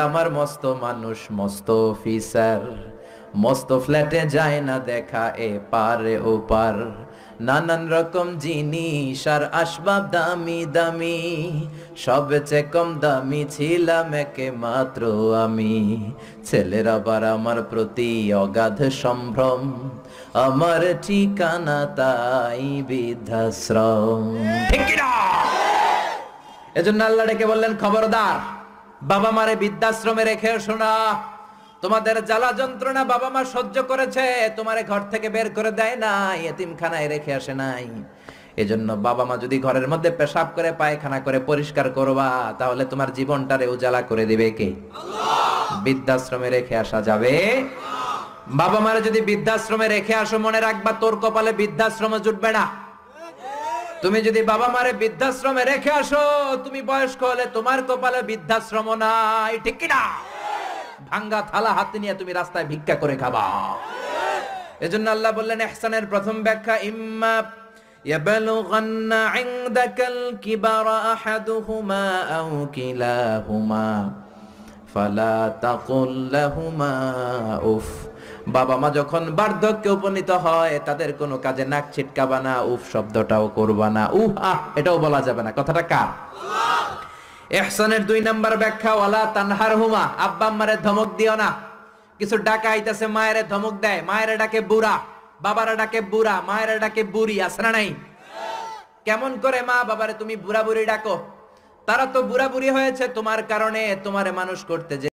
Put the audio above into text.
আমার মস্ত মানুষ মস্ত অফিসার, মস্ত ফ্ল্যাটে যায় না দেখা এ পারে ও পার, নানান রকম জিনিস আর আসবাব দামি দামি, সবচেয়ে কম দামি ছিলাম একে মাত্র আমি। ছেলের আবার আমার প্রতি অগাধ সম্ভ্রম, আমার ঠিকানা তাই বৃদ্ধাশ্রম। ঠিক কি না? এজন্য আল্লাহ ডেকে বললেন, খবরদার, বাবা মারে বৃদ্ধাশ্রমে রেখে এসো না। তোমাদের জ্বালা যন্ত্রণা বাবা মা সহ্য করেছে, তোমারে ঘর থেকে বের করে দেয় নাই, এতিমখানায় রেখে আসে নাই। এজন্য বাবা মা যদি ঘরের মধ্যে পেশাব করে পায়খানা করে পরিষ্কার করবা, তাহলে তোমার জীবনটারে উজালা করে দিবে কে? আল্লাহ। বৃদ্ধাশ্রমে রেখে আসা যাবে? বাবা মারে যদি বৃদ্ধাশ্রমে রেখে আসো, মনে রাখবা তোর কপালে বৃদ্ধাশ্রমে জুটবে না। তুমি যদি বাবা মারে বৃদ্ধাশ্রমে রেখে আসো, তুমি বয়স্ক হলে তোমার কপালে বৃদ্ধাশ্রম নাই। ঠিক কি না? ভাঙ্গা থালা হাতে নিয়ে তুমি রাস্তায় ভিক্ষা করে খাবা। এজন্য আল্লাহ বললেন, ইহসানের প্রথম ব্যাখ্যা, ইম্মা ইয়াবলুগান্না ইনদাকাল কিবারা আহাদুহুমা আও কিলাহুমা ফালা তাকুল লাহুমা উফ। বাবা মা যখন বার্ধক্যে উপনীত হয়, তাদের কোনো কাজে নাক ছিটকাবা না, উফ শব্দটাও করবা না, উহ আহ এটাও বলা যাবে না। কথাটা কার? আল্লাহ। ইহসানের 2 নাম্বার ব্যাখ্যা, ওয়ালা তানহারহুমা, আব্বা আম্মারে ধমক দিও না। কিছু ডাকা আইতাছে, মায়েরে ধমক দেয়, মায়েরে ডাকে বুড়া, বাবারে ডাকে বুড়া, মায়েরে ডাকে বুড়ি, আছে না নাই? কেমন করে মা বাবারে তুমি বুড়া বুড়ি ডাকো? তারা তো বুড়া বুড়ি হয়েছে তোমার কারণে, তোমারে মানুষ করতে যে